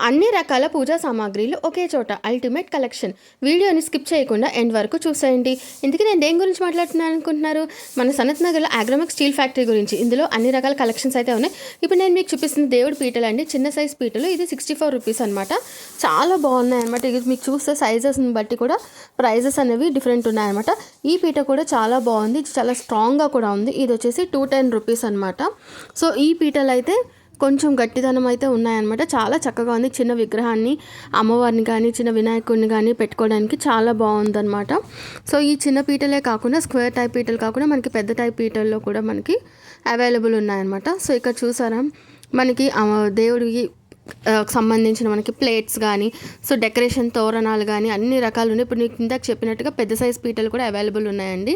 అన్ని రకాల పూజా సామాగ్రిలు ఒకే చోట అల్టిమేట్ కలెక్షన్. వీడియోని స్కిప్ చేయకుండా ఎండ్ వరకు చూసేయండి. ఇందుకే నేను దేని గురించి మాట్లాడుతున్నాను అనుకుంటున్నారు? మన సనత్ నగర్లో అగ్రోమెక్ స్టీల్ ఫ్యాక్టరీ గురించి. ఇందులో అన్ని రకాల కలెక్షన్స్ అయితే ఉన్నాయి. ఇప్పుడు నేను మీకు చూపిస్తున్న దేవుడి పీటలు అండి, చిన్న సైజ్ పీటలు. ఇది 64 రూపీస్ అనమాట. చాలా బాగున్నాయి అనమాట. ఇది మీకు చూస్తే సైజెస్ని బట్టి కూడా ప్రైజెస్ అనేవి డిఫరెంట్ ఉన్నాయన్నమాట. ఈ పీట కూడా చాలా బాగుంది, చాలా స్ట్రాంగ్గా కూడా ఉంది. ఇది వచ్చేసి 210 రూపీస్ అనమాట. సో ఈ పీటలు అయితే కొంచెం గట్టిదనం అయితే ఉన్నాయన్నమాట. చాలా చక్కగా ఉంది. చిన్న విగ్రహాన్ని, అమ్మవారిని కానీ చిన్న వినాయకుడిని కానీ పెట్టుకోవడానికి చాలా బాగుందన్నమాట. సో ఈ చిన్న పీటలే కాకుండా స్క్వేర్ టైప్ పీటలు కాకుండా మనకి పెద్ద టైప్ పీటల్లో కూడా మనకి అవైలబుల్ ఉన్నాయన్నమాట. సో ఇక్కడ చూసారా, మనకి దేవుడికి సంబంధించిన మనకి ప్లేట్స్ కానీ, సో డెకరేషన్ తోరణాలు కానీ అన్ని రకాలు ఉన్నాయి. ఇప్పుడు నీకు ఇందాక చెప్పినట్టుగా పెద్ద సైజ్ పీటలు కూడా అవైలబుల్ ఉన్నాయండి.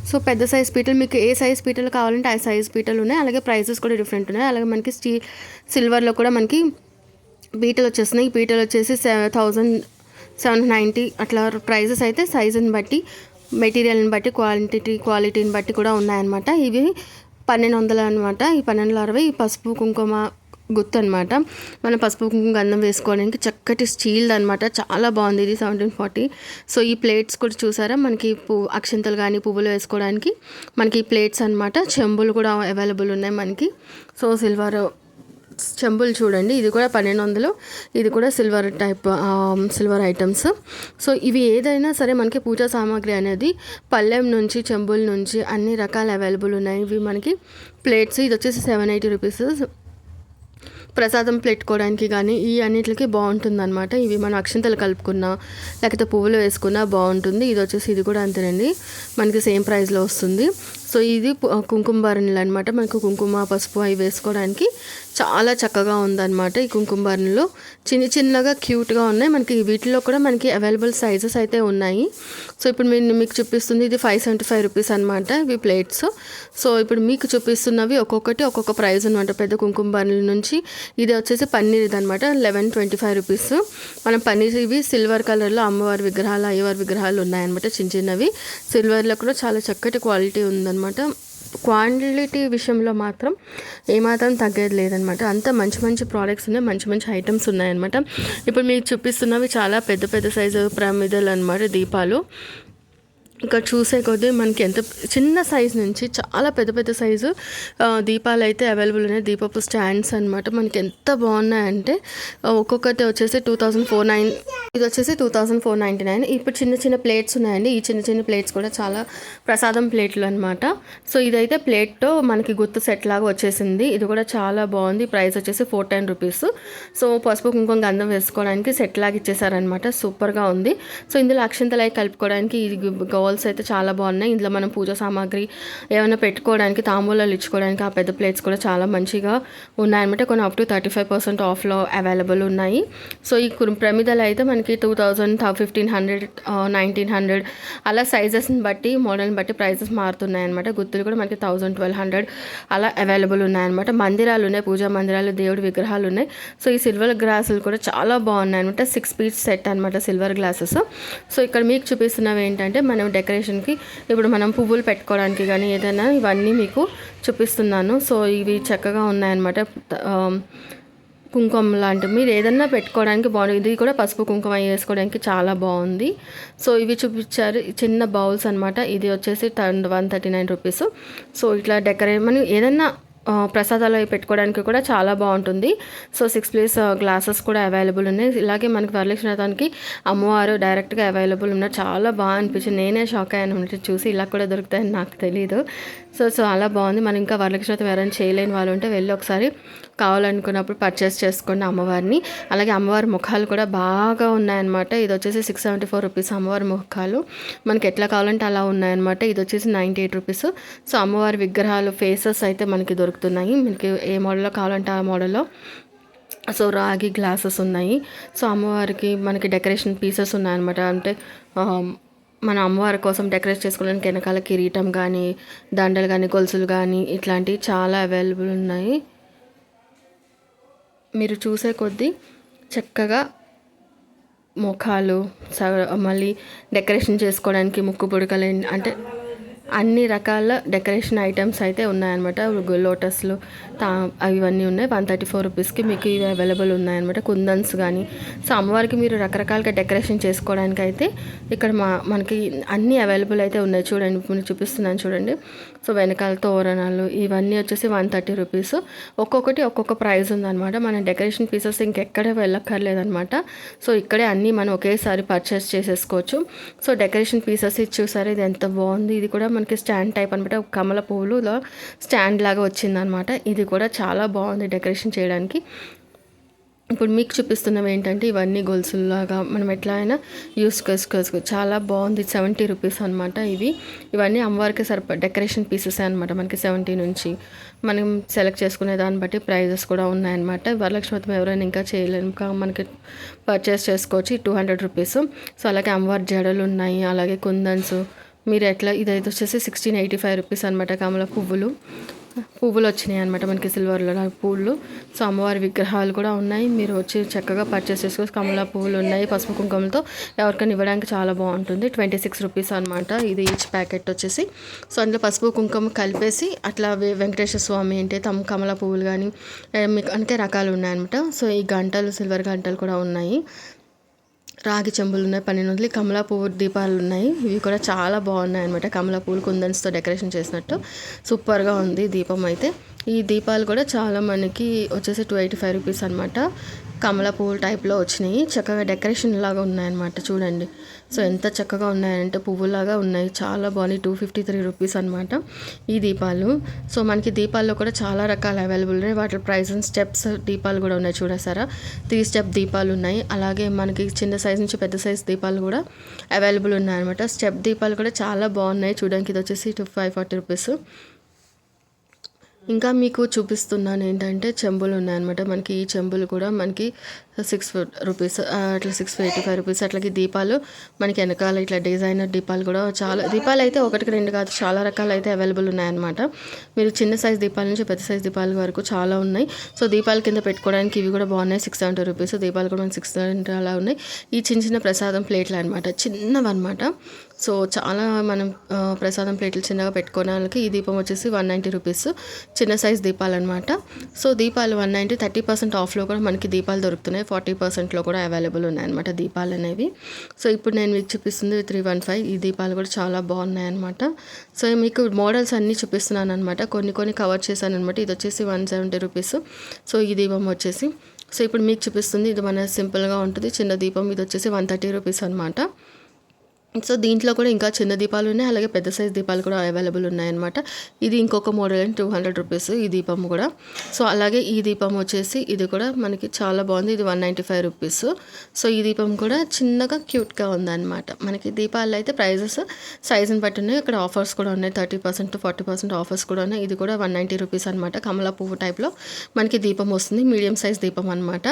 సో పెద్ద సైజ్ పీటలు మీకు ఏ సైజ్ పీటలు కావాలంటే ఆ సైజ్ పీటలు ఉన్నాయి. అలాగే ప్రైసెస్ కూడా డిఫరెంట్ ఉన్నాయి. అలాగే మనకి సిల్వర్లో కూడా మనకి పీటలు వచ్చేస్తున్నాయి. ఈ పీటలు వచ్చేసి 1790 అట్లా ప్రైజెస్ అయితే సైజుని బట్టి, మెటీరియల్ని బట్టి, క్వాలిటీని బట్టి కూడా ఉన్నాయన్నమాట. ఇవి 1200 అనమాట. ఈ 1260 ఈ పసుపు కుంకుమ గుర్తు అనమాట. మనం పసుపు కుంకుమ గంధం వేసుకోవడానికి చక్కటి స్టీల్ అనమాట. చాలా బాగుంది. ఇది 1740. సో ఈ ప్లేట్స్ కూడా చూసారా, మనకి అక్షంతలు కానీ పువ్వులు వేసుకోవడానికి మనకి ప్లేట్స్ అనమాట. చెంబులు కూడా అవైలబుల్ ఉన్నాయి మనకి. సో సిల్వర్ చెంబులు చూడండి, ఇది కూడా 1200. ఇది కూడా సిల్వర్ ఐటమ్స్. సో ఇవి ఏదైనా సరే మనకి పూజా సామాగ్రి అనేది పళ్ళెం నుంచి, చెంబుల నుంచి అన్ని రకాలు అవైలబుల్ ఉన్నాయి. ఇవి మనకి ప్లేట్స్, ఇది వచ్చేసి 780 రూపీస్. ప్రసాదం పెట్టుకోవడానికి కానీ ఈ అన్నిటికి బాగుంటుంది అనమాట. ఇవి మనం అక్షంతలు కలుపుకున్నా లేకపోతే పువ్వులు వేసుకున్నా బాగుంటుంది. ఇది వచ్చేసి ఇది కూడా అంతేనండి, మనకి సేమ్ ప్రైస్లో వస్తుంది. సో ఇది కుంకుమ భరణులు అనమాట. మనకు కుంకుమ పసుపు అవి వేసుకోవడానికి చాలా చక్కగా ఉందన్నమాట. ఈ కుంకుమ భరణులు చిన్నగా క్యూట్గా ఉన్నాయి. మనకి వీటిలో కూడా మనకి అవైలబుల్ సైజెస్ అయితే ఉన్నాయి. సో ఇప్పుడు మీకు చూపిస్తుంది ఇది 575 రూపీస్ అనమాట. ఇవి ప్లేట్స్. సో ఇప్పుడు మీకు చూపిస్తున్నవి ఒక్కొక్కటి ఒక్కొక్క ప్రైస్ అనమాట. పెద్ద కుంకుమ భరణుల నుంచి ఇది వచ్చేసి పన్నీర్ ఇది అనమాట, 1125 రూపీస్. మనం పన్నీర్ ఇవి సిల్వర్ కలర్లో అమ్మవారి విగ్రహాలు, అయ్యవారి విగ్రహాలు ఉన్నాయన్నమాట. చిన్నవి సిల్వర్లో కూడా చాలా చక్కటి క్వాలిటీ ఉందన్నమాట. క్వాంటిటీ విషయంలో మాత్రం ఏమాత్రం తగ్గేది లేదనమాట. అంత మంచి ప్రోడక్ట్స్ ఉన్నాయి, మంచి ఐటమ్స్ ఉన్నాయన్నమాట. ఇప్పుడు మీకు చూపిస్తున్నవి చాలా పెద్ద సైజు ప్రమిదలు అనమాట, దీపాలు. ఇక్కడ చూసే కొద్దీ మనకి ఎంత చిన్న సైజు నుంచి చాలా పెద్ద సైజు దీపాలు అయితే అవైలబుల్ ఉన్నాయి. దీపపు స్టాండ్స్ అనమాట. మనకి ఎంత బాగున్నాయంటే ఒక్కొక్కటి వచ్చేసి 2499, ఇది వచ్చేసి 2499. ఇప్పుడు చిన్న ప్లేట్స్ ఉన్నాయండి. ఈ చిన్న ప్లేట్స్ కూడా చాలా ప్రసాదం ప్లేట్లు అనమాట. సో ఇదైతే ప్లేట్తో మనకి గుర్తు సెట్ లాగా వచ్చేసింది. ఇది కూడా చాలా బాగుంది. ప్రైస్ వచ్చేసి 410 రూపీస్. సో పసుపు కుంకుమ గంధం వేసుకోవడానికి సెట్ లాగా ఇచ్చేసారనమాట. సూపర్గా ఉంది. సో ఇందులో అక్షంతలు అవి కలుపుకోవడానికి ఇది బౌల్స్ అయితే చాలా బాగున్నాయి. ఇందులో మనం పూజా సామాగ్రి ఏమైనా పెట్టుకోవడానికి, తాంబూలాలు ఇచ్చుకోవడానికి ఆ పెద్ద ప్లేట్స్ కూడా చాలా మంచిగా ఉన్నాయన్నమాట. కొన్ని అప్ టు 35% ఆఫ్లో అవైలబుల్ ఉన్నాయి. సో ఈ ప్రమిదలు అయితే మనకి 2000, 1500, 1900 అలా సైజెస్ని బట్టి, మోడల్ని బట్టి ప్రైసెస్ మారుతున్నాయి అనమాట. గుర్తులు కూడా మనకి 1000, 1200 అలా అవైలబుల్ ఉన్నాయన్నమాట. మందిరాలు ఉన్నాయి, పూజా మందిరాలు, దేవుడి విగ్రహాలు ఉన్నాయి. సో ఈ సిల్వర్ గ్లాసులు కూడా చాలా బాగున్నాయి అనమాట. 6 పీస్ సెట్ అనమాట సిల్వర్ గ్లాసెస్. సో ఇక్కడ మీకు చూపిస్తున్నవి ఏంటంటే మనం డెకరేషన్కి ఇప్పుడు మనం పువ్వులు పెట్టుకోవడానికి కానీ ఏదైనా ఇవన్నీ మీకు చూపిస్తున్నాను. సో ఇవి చక్కగా ఉన్నాయన్నమాట. కుంకుమ లాంటివి మీరు ఏదన్నా పెట్టుకోవడానికి బాగుంది. ఇది కూడా పసుపు కుంకుమ వేసుకోవడానికి చాలా బాగుంది. సో ఇవి చూపించారు చిన్న బౌల్స్ అనమాట. ఇది వచ్చేసి 139 రూపీస్. సో ఇట్లా మనం ఏదన్నా ప్రసాదాలు పెట్టుకోవడానికి కూడా చాలా బాగుంటుంది. సో 6 ప్లేస్ గ్లాసెస్ కూడా అవైలబుల్ ఉన్నాయి. ఇలాగే మనకి వరలక్ష్మి వ్రతానికి అమ్మవారు డైరెక్ట్గా అవైలబుల్ ఉన్నారు. చాలా బాగా అనిపించింది. నేనే షాక్ అయ్యాను చూసి, ఇలా కూడా దొరుకుతాయని నాకు తెలీదు. సో చాలా బాగుంది. మనం ఇంకా వరలక్ష్మి వ్రతం ఎవరైనా చేయలేని వాళ్ళు ఉంటే వెళ్ళి ఒకసారి కావాలనుకున్నప్పుడు పర్చేస్ చేసుకోండి అమ్మవారిని. అలాగే అమ్మవారి ముఖాలు కూడా బాగా ఉన్నాయన్నమాట. ఇది వచ్చేసి 674 రూపీస్ అమ్మవారి ముఖాలు. మనకి ఎట్లా కావాలంటే అలా ఉన్నాయన్నమాట. ఇది వచ్చేసి 98 రూపీస్. సో అమ్మవారి విగ్రహాలు ఫేసెస్ అయితే మనకి దొరుకుతున్నాయి. మనకి ఏ మోడల్లో కావాలంటే ఆ మోడల్లో. సో రాగి గ్లాసెస్ ఉన్నాయి. సో అమ్మవారికి మనకి డెకరేషన్ పీసెస్ ఉన్నాయన్నమాట. అంటే మన అమ్మవారి కోసం డెకరేట్ చేసుకోవడానికి వెనకాల కిరీటం కానీ, దండలు కానీ, గొలుసులు కానీ ఇట్లాంటివి చాలా అవైలబుల్ ఉన్నాయి. మీరు చూసే కొద్దీ చక్కగా ముఖాలు, మళ్ళీ డెకరేషన్ చేసుకోవడానికి ముక్కు పుడకలు, అంటే అన్ని రకాల డెకరేషన్ ఐటమ్స్ అయితే ఉన్నాయన్నమాట. లోటస్లు ఇవన్నీ ఉన్నాయి. 134 రూపీస్కి మీకు ఇవి అవైలబుల్ ఉన్నాయన్నమాట. కుందన్స్ కానీ సో అమ్మవారికి మీరు రకరకాలుగా డెకరేషన్ చేసుకోవడానికి అయితే ఇక్కడ మనకి అన్నీ అవైలబుల్ అయితే ఉన్నాయి. చూడండి, ఇప్పుడు చూపిస్తున్నాను చూడండి. సో వెనకాల తోరణాలు ఇవన్నీ వచ్చేసి 130 రూపీస్. ఒక్కొక్కటి ఒక్కొక్క ప్రైస్ ఉందన్నమాట. మన డెకరేషన్ పీసెస్ ఇంకెక్కడ వెళ్ళక్కర్లేదన్నమాట. సో ఇక్కడే అన్నీ మనం ఒకేసారి పర్చేస్ చేసేసుకోవచ్చు. సో డెకరేషన్ పీసెస్ ఇది చూసారు, ఇది ఎంత బాగుంది. ఇది కూడా మనకి స్టాండ్ టైప్ అనమాట. కమల పువ్వులు స్టాండ్ లాగా వచ్చిందనమాట. ఇది కూడా చాలా బాగుంది డెకరేషన్ చేయడానికి. ఇప్పుడు మీకు చూపిస్తున్నవి ఏంటంటే ఇవన్నీ గొలుసుల్లాగా మనం ఎట్లా అయినా యూస్ చేసుకోవచ్చు. చాలా బాగుంది. 70 రూపీస్ అనమాట. ఇవన్నీ అమ్మవారికి డెకరేషన్ పీసెస్ అనమాట. మనకి 70 నుంచి మనం సెలెక్ట్ చేసుకునే దాన్ని బట్టి ప్రైజెస్ కూడా ఉన్నాయన్నమాట. వరలక్ష్మి వ్రతం ఎవరైనా ఇంకా చేయలేము మనకి పర్చేస్ చేసుకోవచ్చు. 200 రూపీస్. సో అలాగే అమ్మవారి జడలు ఉన్నాయి, అలాగే కుందన్స్ మీరు ఎట్లా ఇదైతే వచ్చేసి 1685 రూపీస్ అనమాట. కమల పువ్వులు వచ్చినాయి అనమాట మనకి సిల్వర్లో పువ్వులు. సో అమ్మవారి విగ్రహాలు కూడా ఉన్నాయి. మీరు వచ్చి చక్కగా పర్చేస్ చేసుకోవచ్చు. కమల పువ్వులు ఉన్నాయి పసుపు కుంకుమలతో. ఎవరికైనా ఇవ్వడానికి చాలా బాగుంటుంది. 26 రూపీస్ అనమాట ఇది ఈచ్ ప్యాకెట్ వచ్చేసి. సో అందులో పసుపు కుంకుమ కలిపేసి అట్లా వెంకటేశ్వర స్వామి అంటే కమల పువ్వులు కానీ మీకు అంటే రకాలు ఉన్నాయన్నమాట. సో ఈ గంటలు సిల్వర్ గంటలు కూడా ఉన్నాయి. రాగి చెంబులు ఉన్నాయి 1200. కమలా పువ్వు దీపాలు ఉన్నాయి. ఇవి కూడా చాలా బాగున్నాయి అనమాట. కమలా పువ్వులు కుందన్స్తో డెకరేషన్ చేసినట్టు సూపర్గా ఉంది దీపం అయితే. ఈ దీపాలు కూడా చాలా మనకి వచ్చేసి 285 రూపీస్ అనమాట. కమలా పువ్వుల టైప్లో వచ్చినాయి. చక్కగా డెకరేషన్ లాగా ఉన్నాయన్నమాట. చూడండి, సో ఎంత చక్కగా ఉన్నాయంటే పువ్వులాగా ఉన్నాయి. చాలా బాగున్నాయి. 253 రూపీస్ అనమాట ఈ దీపాలు. సో మనకి దీపాల్లో కూడా చాలా రకాలు అవైలబుల్ ఉన్నాయి. వాటి ప్రైస్ అండ్ స్టెప్స్ దీపాలు కూడా ఉన్నాయి. చూడసారా 3 స్టెప్ దీపాలు ఉన్నాయి. అలాగే మనకి చిన్న సైజ్ నుంచి పెద్ద సైజ్ దీపాలు కూడా అవైలబుల్ ఉన్నాయన్నమాట. స్టెప్ దీపాలు కూడా చాలా బాగున్నాయి చూడడానికి. ఇది వచ్చేసి 540 రూపీస్. ఇంకా మీకు చూపిస్తున్నాను ఏంటంటే చెంబులు ఉన్నాయన్నమాట. మనకి ఈ చెంబులు కూడా మనకి 6 రూపీస్ అట్లా 685 రూపీస్. అట్లాగే దీపాలు మనకి వెనకాల ఇట్లా డిజైనర్ దీపాలు కూడా చాలా దీపాలు అయితే 1-2 కాదు చాలా రకాలు అయితే అవైలబుల్ ఉన్నాయన్నమాట. మీరు చిన్న సైజ్ దీపాల నుంచి పెద్ద సైజ్ దీపాల వరకు చాలా ఉన్నాయి. సో దీపాల కింద పెట్టుకోవడానికి ఇవి కూడా బాగున్నాయి. 670 రూపీస్. దీపాలు కూడా 670 అలా ఉన్నాయి. ఈ చిన్న ప్రసాదం ప్లేట్లు అనమాట, చిన్నవన్నమాట. సో చాలా మనం ప్రసాదం ప్లేట్లు చిన్నగా పెట్టుకోవడానికి ఈ దీపం వచ్చేసి 190 రూపీస్. చిన్న సైజ్ దీపాలు అనమాట. సో దీపాలు 190. 30% ఆఫ్లో కూడా మనకి దీపాలు దొరుకుతున్నాయి. 40%లో కూడా అవైలబుల్ ఉన్నాయన్నమాట దీపాలు అనేవి. సో ఇప్పుడు నేను మీకు చూపిస్తుంది 315. ఈ దీపాలు కూడా చాలా బాగున్నాయన్నమాట. సో మీకు మోడల్స్ అన్నీ చూపిస్తున్నాను అనమాట. కొన్ని కవర్ చేశాను అనమాట. ఇది వచ్చేసి 170 రూపీస్. సో ఈ దీపం వచ్చేసి సో ఇప్పుడు మీకు చూపిస్తుంది ఇది మన సింపుల్గా ఉంటుంది చిన్న దీపం. ఇది వచ్చేసి 130 రూపీస్ అనమాట. సో దీంట్లో కూడా ఇంకా చిన్న దీపాలు ఉన్నాయి, అలాగే పెద్ద సైజ్ దీపాలు కూడా అవైలబుల్ ఉన్నాయన్నమాట. ఇది ఇంకొక మోడల్ అండ్ 200 రూపీస్ ఈ దీపం కూడా. సో అలాగే ఈ దీపం వచ్చేసి ఇది కూడా మనకి చాలా బాగుంది. ఇది 195 రూపీస్. సో ఈ దీపం కూడా చిన్నగా క్యూట్గా ఉందన్నమాట. మనకి దీపాలు అయితే ప్రైజెస్ సైజుని బట్టి ఉన్నాయి. ఇక్కడ ఆఫర్స్ కూడా ఉన్నాయి. 30% to 40% ఆఫర్స్ కూడా ఉన్నాయి. ఇది కూడా 190 రూపీస్ అనమాట. కమలా పువ్వు టైప్లో మనకి దీపం వస్తుంది. మీడియం సైజ్ దీపం అనమాట.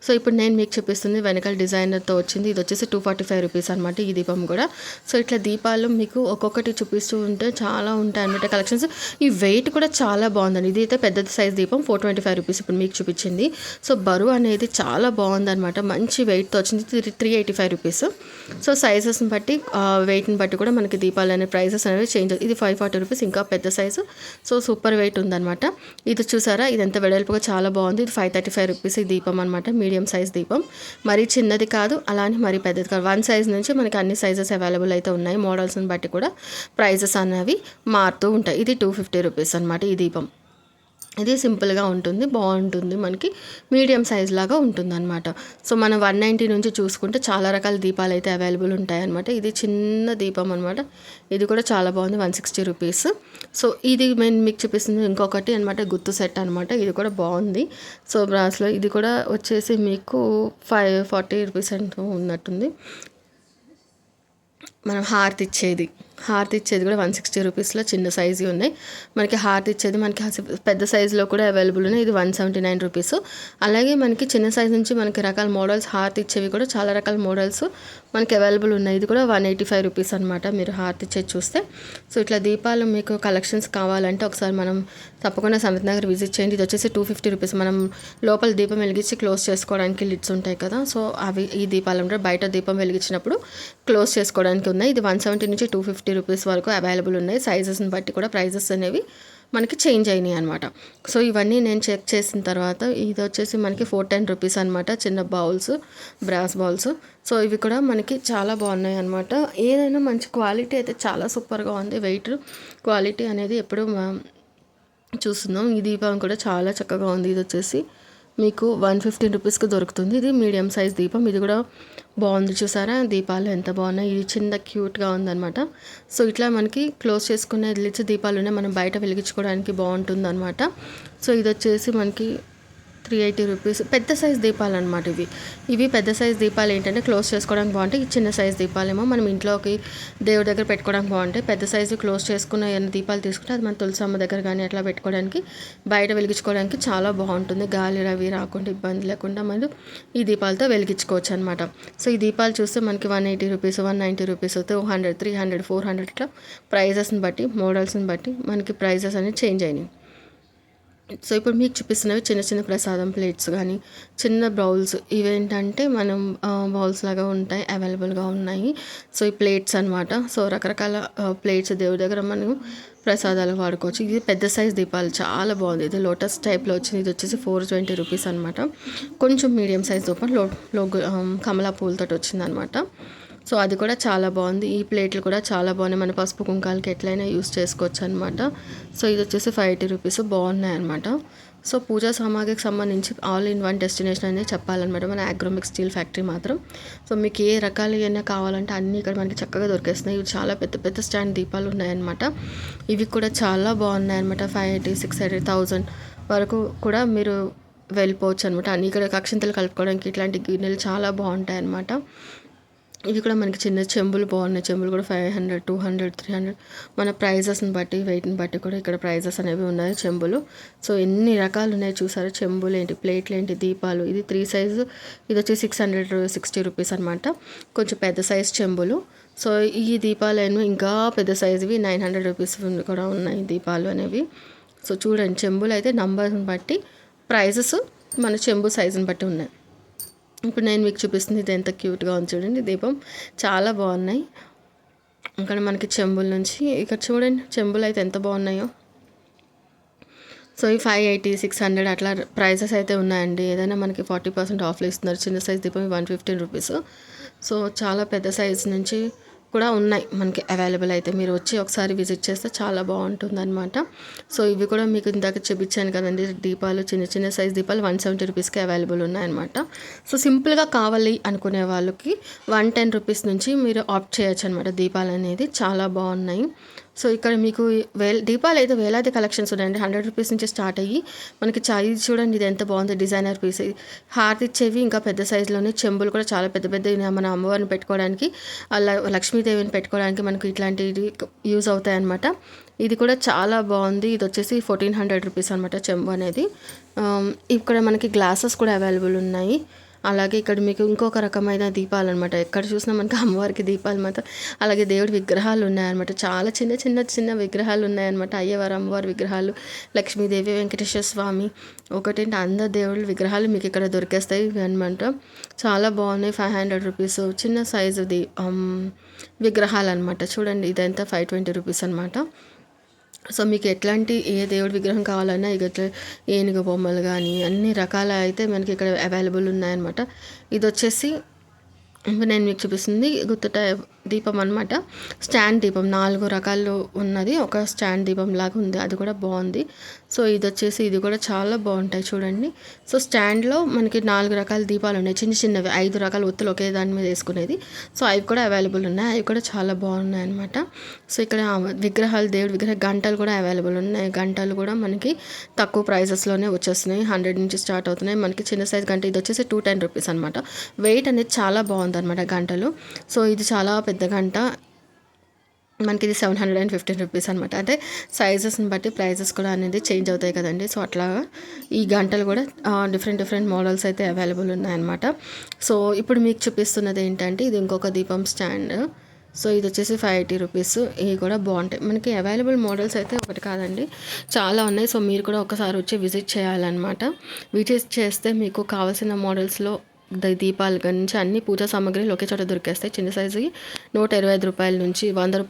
సో ఇప్పుడు నేను మీకు చూపిస్తుంది వెనకాల డిజైనర్తో వచ్చింది. ఇది వచ్చేసి 245 రూపీస్ అనమాట ఈ దీపం కూడా. సో ఇట్లా దీపాలు మీకు ఒక్కొక్కటి చూపిస్తూ ఉంటే చాలా ఉంటాయి అన్నమాట కలెక్షన్స్. ఈ వెయిట్ కూడా చాలా బాగుందండి. ఇది అయితే పెద్ద సైజ్ దీపం 425 రూపీస్ ఇప్పుడు మీకు చూపించింది. సో బరువు అనేది చాలా బాగుందన్నమాట. మంచి వెయిట్తో వచ్చింది. 385 రూపీస్. సో సైజెస్ని బట్టి వెయిట్ని బట్టి కూడా మనకి దీపాలు అనే ప్రైజెస్ అనేవి చేంజ్. ఇది 540 రూపీస్ ఇంకా పెద్ద సైజు. సో సూపర్ వెయిట్ ఉందన్నమాట. ఇది చూసారా, ఇది ఎంత వెడల్పుగా చాలా బాగుంది. ఇది 535 రూపీస్ ఈ దీపం అనమాట. మీడియం సైజ్ దీపం, మరీ చిన్నది కాదు అలానే మరీ పెద్దది కాదు. 1 సైజ్ నుంచి మనకి అన్ని సైజెస్ అవైలబుల్ అయితే ఉన్నాయి. మోడల్స్ని బట్టి కూడా ప్రైజెస్ అనేవి మారుతూ ఉంటాయి. ఇది 250 రూపీస్ అనమాట ఈ దీపం. ఇది సింపుల్గా ఉంటుంది, బాగుంటుంది, మనకి మీడియం సైజ్ లాగా ఉంటుంది అనమాట. సో మనం 190 నుంచి చూసుకుంటే చాలా రకాల దీపాలు అయితే అవైలబుల్ ఉంటాయి అనమాట. ఇది చిన్న దీపం అనమాట. ఇది కూడా చాలా బాగుంది, 160 రూపీస్. సో ఇది నేను మీకు చూపిస్తుంది ఇంకొకటి అనమాట, గుత్తు సెట్ అనమాట. ఇది కూడా బాగుంది. సో బ్రాస్లో ఇది కూడా వచ్చేసి మీకు 540 రూపీస్ అంటూ ఉన్నట్టుంది. మనం హారతి ఇచ్చేది కూడా 160 రూపీస్లో చిన్న సైజు ఉన్నాయి. మనకి హారతి ఇచ్చేది మనకి పెద్ద సైజులో కూడా అవైలబుల్ ఉన్నాయి. ఇది 179 రూపీస్. అలాగే మనకి చిన్న సైజు నుంచి మనకి రకాల మోడల్స్ హారతి ఇచ్చేవి కూడా చాలా రకాల మోడల్స్ మనకి అవైలబుల్ ఉన్నాయి. ఇది కూడా 185 రూపీస్ అనమాట మీరు హారతి ఇచ్చేది చూస్తే. సో ఇట్లా దీపాలు మీకు కలెక్షన్స్ కావాలంటే ఒకసారి మనం తప్పకుండా సనత్ నగర్ విజిట్ చేయండి. ఇది వచ్చేసి 250 రూపీస్. మనం లోపల దీపం వెలిగించి క్లోజ్ చేసుకోవడానికి లిడ్స్ ఉంటాయి కదా, సో అవి ఈ దీపాలు అంటే బయట దీపం వెలిగించినప్పుడు క్లోజ్ చేసుకోవడానికి ఉన్నాయి. ఇది 170 నుంచి 250 150 రూపీస్ వరకు అవైలబుల్ ఉన్నాయి. సైజెస్ని బట్టి కూడా ప్రైజెస్ అనేవి మనకి చేంజ్ అయినాయి అనమాట. సో ఇవన్నీ నేను చెక్ చేసిన తర్వాత ఇది వచ్చేసి మనకి 410 రూపీస్ అనమాట. చిన్న బౌల్స్, బ్రాస్ బౌల్స్. సో ఇవి కూడా మనకి చాలా బాగున్నాయి అనమాట. ఏదైనా మంచి క్వాలిటీ అయితే చాలా సూపర్గా ఉంది. వెయిట్ క్వాలిటీ అనేది ఎప్పుడు చూస్తున్నాం. ఈ దీపం కూడా చాలా చక్కగా ఉంది. ఇది వచ్చేసి మీకు 115 రూపీస్కి దొరుకుతుంది. ఇది మీడియం సైజ్ దీపం. ఇది కూడా బాగుంది, చూసారా దీపాలు ఎంత బాగున్నాయి. ఇది చిన్న క్యూట్గా ఉందన్నమాట. సో ఇట్లా మనకి క్లోజ్ చేసుకునే లిడ్స్ దీపాలు ఉన్నాయి, మనం బయట వెలిగించుకోవడానికి బాగుంటుంది అనమాట. సో ఇది వచ్చేసి మనకి 380 రూపీస్. పెద్ద సైజ్ దీపాలు అనమాట ఇవి పెద్ద సైజ్ దీపాలు ఏంటంటే క్లోజ్ చేసుకోవడానికి బాగుంటాయి. ఈ చిన్న సైజ్ దీపాలేమో మనం ఇంట్లోకి దేవుడి దగ్గర పెట్టుకోవడానికి బాగుంటాయి. పెద్ద సైజు క్లోజ్ చేసుకున్న ఏమైనా దీపాలు తీసుకుంటే అది మన తులసమ్మ దగ్గర కానీ అట్లా పెట్టుకోవడానికి, బయట వెలిగించుకోవడానికి చాలా బాగుంటుంది. గాలి రవి రాకుండా ఇబ్బంది లేకుండా మనం ఈ దీపాలతో వెలిగించుకోవచ్చు అనమాట. సో ఈ దీపాలు చూస్తే మనకి 180 రూపీస్, 190 రూపీస్, 200, 300, 400 ఇట్లా ప్రైజెస్ని బట్టి, మోడల్స్ని బట్టి మనకి ప్రైజెస్ అనేవి చేంజ్ అయినాయి. సో ఇప్పుడు మీకు చూపిస్తున్నవి చిన్న చిన్న ప్రసాదం ప్లేట్స్ కానీ చిన్న బౌల్స్. ఇవేంటంటే మనం బౌల్స్ లాగా ఉంటాయి, అవైలబుల్గా ఉన్నాయి. సో ఈ ప్లేట్స్ అనమాట. సో రకరకాల ప్లేట్స్ దేవుడి దగ్గర మనం ప్రసాదాలు వాడుకోవచ్చు. ఇది పెద్ద సైజ్ దీపాలు చాలా బాగుంది. ఇది లోటస్ టైప్లో వచ్చింది. ఇది వచ్చేసి 420 రూపీస్ అనమాట. కొంచెం మీడియం సైజ్ దీపం కమలా పూలతో వచ్చింది అనమాట. సో అది కూడా చాలా బాగుంది. ఈ ప్లేట్లు కూడా చాలా బాగున్నాయి. మన పసుపు కుంకాలకి ఎట్లయినా యూస్ చేసుకోవచ్చు అనమాట. సో ఇది వచ్చేసి 580 రూపీస్. బాగున్నాయి అనమాట. సో పూజా సామాగ్రికి సంబంధించి ఆల్ ఇన్ వన్ డెస్టినేషన్ అనేది చెప్పాలన్నమాట మన అగ్రోమిక్ స్టీల్ ఫ్యాక్టరీ మాత్రం. సో మీకు ఏ రకాలు ఏమైనా కావాలంటే అన్నీ ఇక్కడ మనకి చక్కగా దొరికేస్తున్నాయి. ఇవి చాలా పెద్ద పెద్ద స్టాండ్ దీపాలు ఉన్నాయన్నమాట. ఇవి కూడా చాలా బాగున్నాయి అనమాట. 580, 680, 1000 వరకు కూడా మీరు వెళ్ళిపోవచ్చు అనమాట. అన్ని ఇక్కడ అక్షింతలు కలుపుకోవడానికి ఇట్లాంటి గిన్నెలు చాలా బాగుంటాయి అనమాట. ఇవి కూడా మనకి చిన్న చెంబులు బాగున్నాయి. చెంబులు కూడా 500, 200, 300 మన ప్రైజెస్ని బట్టి, వెయిట్ని బట్టి కూడా ఇక్కడ ప్రైజెస్ అనేవి ఉన్నాయి చెంబులు. సో ఎన్ని రకాలు ఉన్నాయి చూసారు. చెంబులు ఏంటి, ప్లేట్లు ఏంటి, దీపాలు. ఇది 3 సైజు. ఇది వచ్చి 660 రూపీస్ అనమాట. కొంచెం పెద్ద సైజ్ చెంబులు. సో ఈ దీపాలు ఏమో ఇంకా పెద్ద సైజువి 900 రూపీస్ కూడా ఉన్నాయి దీపాలు అనేవి. సో చూడండి, చెంబులు అయితే నంబర్ని బట్టి ప్రైజెస్ మన చెంబు సైజుని బట్టి ఉన్నాయి. ఇప్పుడు నేను మీకు చూపిస్తుంది ఇది ఎంత క్యూట్గా ఉంది చూడండి. దీపం చాలా బాగున్నాయి. ఇక్కడ మనకి చెంబుల నుంచి ఇక్కడ చూడండి, చెంబులు అయితే ఎంత బాగున్నాయో. సో ఈ 580, 600 అట్లా ప్రైజెస్ అయితే ఉన్నాయండి. ఏదైనా మనకి 40% ఆఫ్లో ఇస్తున్నారు. చిన్న సైజ్ దీపం 115 రూపీస్. సో చాలా పెద్ద సైజ్ నుంచి కూడా ఉన్నాయి మనకి అవైలబుల్. అయితే మీరు వచ్చి ఒకసారి విజిట్ చేస్తే చాలా బాగుంటుంది అనమాట. సో ఇవి కూడా మీకు ఇందాక చూపించాను కదండి దీపాలు, చిన్న చిన్న సైజ్ దీపాలు 170 రూపీస్కి అవైలబుల్ ఉన్నాయన్నమాట. సో సింపుల్గా కావాలి అనుకునే వాళ్ళకి 110 రూపీస్ నుంచి మీరు ఆప్ట్ చేయొచ్చు అనమాట. దీపాలు అనేది చాలా బాగున్నాయి. సో ఇక్కడ మీకు దీపాలు అయితే వేలాది కలెక్షన్స్ ఉన్నాయండి. 100 రూపీస్ నుంచి స్టార్ట్ అయ్యి మనకి ఇది చూడండి, ఇది ఎంత బాగుంది డిజైనర్ పీస్. హార్ట్ ఇచ్చేవి ఇంకా పెద్ద సైజులోనే. చెంబులు కూడా చాలా పెద్ద పెద్దవి మన అమ్మవారిని పెట్టుకోవడానికి, లక్ష్మీదేవిని పెట్టుకోవడానికి మనకు ఇట్లాంటివి యూజ్ అవుతాయి అనమాట. ఇది కూడా చాలా బాగుంది. ఇది వచ్చేసి 1400 రూపీస్ అనమాట చెంబు అనేది. ఇక్కడ మనకి గ్లాసెస్ కూడా అవైలబుల్ ఉన్నాయి. అలాగే ఇక్కడ మీకు ఇంకొక రకమైన దీపాలు అనమాట. ఎక్కడ చూసినా మనకి అమ్మవారికి దీపాలు మాత్రం, అలాగే దేవుడి విగ్రహాలు ఉన్నాయన్నమాట. చాలా చిన్న చిన్న చిన్న విగ్రహాలు ఉన్నాయన్నమాట. అయ్యవారు, అమ్మవారి విగ్రహాలు, లక్ష్మీదేవి, వెంకటేశ్వర స్వామి, ఒకటేంటి అందరు దేవుళ్ళ విగ్రహాలు మీకు ఇక్కడ దొరికేస్తాయి అనమాట. చాలా బాగున్నాయి. 500 రూపీస్ చిన్న సైజుది విగ్రహాలు అనమాట. చూడండి ఇదంతా 520 రూపీస్ అనమాట. సో మీకు ఎట్లాంటి ఏ దేవుడి విగ్రహం కావాలన్నా ఇక ఏనుగు బొమ్మలు కానీ అన్ని రకాల అయితే మనకి ఇక్కడ అవైలబుల్ ఉన్నాయన్నమాట. ఇది వచ్చేసి నేను మీకు చూపిస్తుంది గుత్తుట దీపం అనమాట. స్టాండ్ దీపం 4 రకాలు ఉన్నది. ఒక స్టాండ్ దీపం లాగా ఉంది, అది కూడా బాగుంది. సో ఇది వచ్చేసి ఇది కూడా చాలా బాగుంటాయి చూడండి. సో స్టాండ్లో మనకి 4 రకాల దీపాలు ఉన్నాయి. చిన్న చిన్నవి 5 రకాల ఒత్తులు ఒకే దాని మీద వేసుకునేది. సో అవి కూడా అవైలబుల్ ఉన్నాయి. అవి కూడా చాలా బాగున్నాయి అనమాట. సో ఇక్కడ విగ్రహాలు, దేవుడి విగ్రహ గంటలు కూడా అవైలబుల్ ఉన్నాయి. గంటలు కూడా మనకి తక్కువ ప్రైజెస్లోనే వచ్చేస్తున్నాయి. 100 నుంచి స్టార్ట్ అవుతున్నాయి. మనకి చిన్న సైజ్ గంట ఇది వచ్చేసి 210 రూపీస్ అనమాట. వెయిట్ అనేది చాలా బాగుంది అనమాట గంటలు. సో ఇది చాలా పెద్ద గంట. మనకి ఇది 715 రూపీస్ అనమాట. అంటే సైజెస్ని బట్టి ప్రైజెస్ కూడా అనేది చేంజ్ అవుతాయి కదండి. సో అట్లాగా ఈ గంటలు కూడా డిఫరెంట్ మోడల్స్ అయితే అవైలబుల్ ఉన్నాయన్నమాట. సో ఇప్పుడు మీకు చూపిస్తున్నది ఏంటంటే ఇది ఇంకొక దీపం స్టాండ్. సో ఇది వచ్చేసి 580 రూపీస్. ఇవి కూడా బాగుంటాయి. మనకి అవైలబుల్ మోడల్స్ అయితే ఒకటి కాదండి, చాలా ఉన్నాయి. సో మీరు కూడా ఒకసారి వచ్చి విజిట్ చేయాలన్నమాట. విజిట్ చేస్తే మీకు కావాల్సిన మోడల్స్లో దీపాల నుంచి అన్ని పూజా సామాగ్రిలు ఒకే చోట దొరికేస్తాయి. చిన్న సైజుకి రూ. 125 నుంచి రూ. 100, రూ.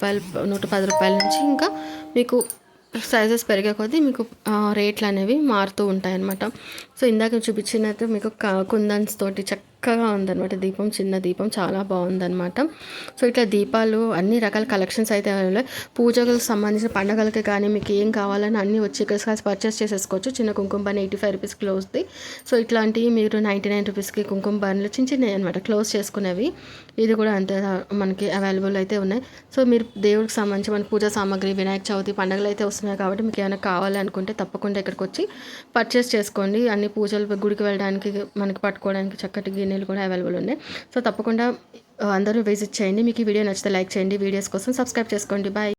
110 నుంచి ఇంకా మీకు సైజెస్ పెరిగే కొద్దీ మీకు రేట్లు అనేవి మారుతూ ఉంటాయన్నమాట. సో ఇందాక చూపించినట్టు మీకు కుందన్స్ తోటి చక్కగా ఉందన్నమాట దీపం, చిన్న దీపం చాలా బాగుందన్నమాట. సో ఇట్లా దీపాలు అన్ని రకాల కలెక్షన్స్ అయితే పూజలకు సంబంధించిన పండుగలకి కానీ మీకు ఏం కావాలని అన్నీ వచ్చి ఇక్కడ పర్చేస్ చేసేసుకోవచ్చు. చిన్న కుంకుమ బన్ 85 రూపీస్ క్లోజ్ది. సో ఇట్లాంటివి మీరు 99 రూపీస్కి కుంకుమ బన్లు చిన్నవి అనమాట క్లోజ్ చేసుకునేవి. ఇది కూడా అంతే మనకి అవైలబుల్ అయితే ఉన్నాయి. సో మీరు దేవుడికి సంబంధించి మన పూజా సామాగ్రి వినాయక చవితి పండుగలు అయితే వస్తున్నాయి కాబట్టి మీకు ఏమైనా కావాలి అనుకుంటే తప్పకుండా ఇక్కడికి వచ్చి పర్చేస్ చేసుకోండి. అన్ని పూజలు గుడికి వెళ్ళడానికి మనకి పట్టుకోవడానికి చక్కటి గిన్నెలు కూడా అవైలబుల్ ఉన్నాయి. సో తప్పకుండా అందరూ విజిట్ చేయండి. మీకు ఈ వీడియో నచ్చితే లైక్ చేయండి. వీడియోస్ కోసం సబ్స్క్రైబ్ చేసుకోండి. బాయ్.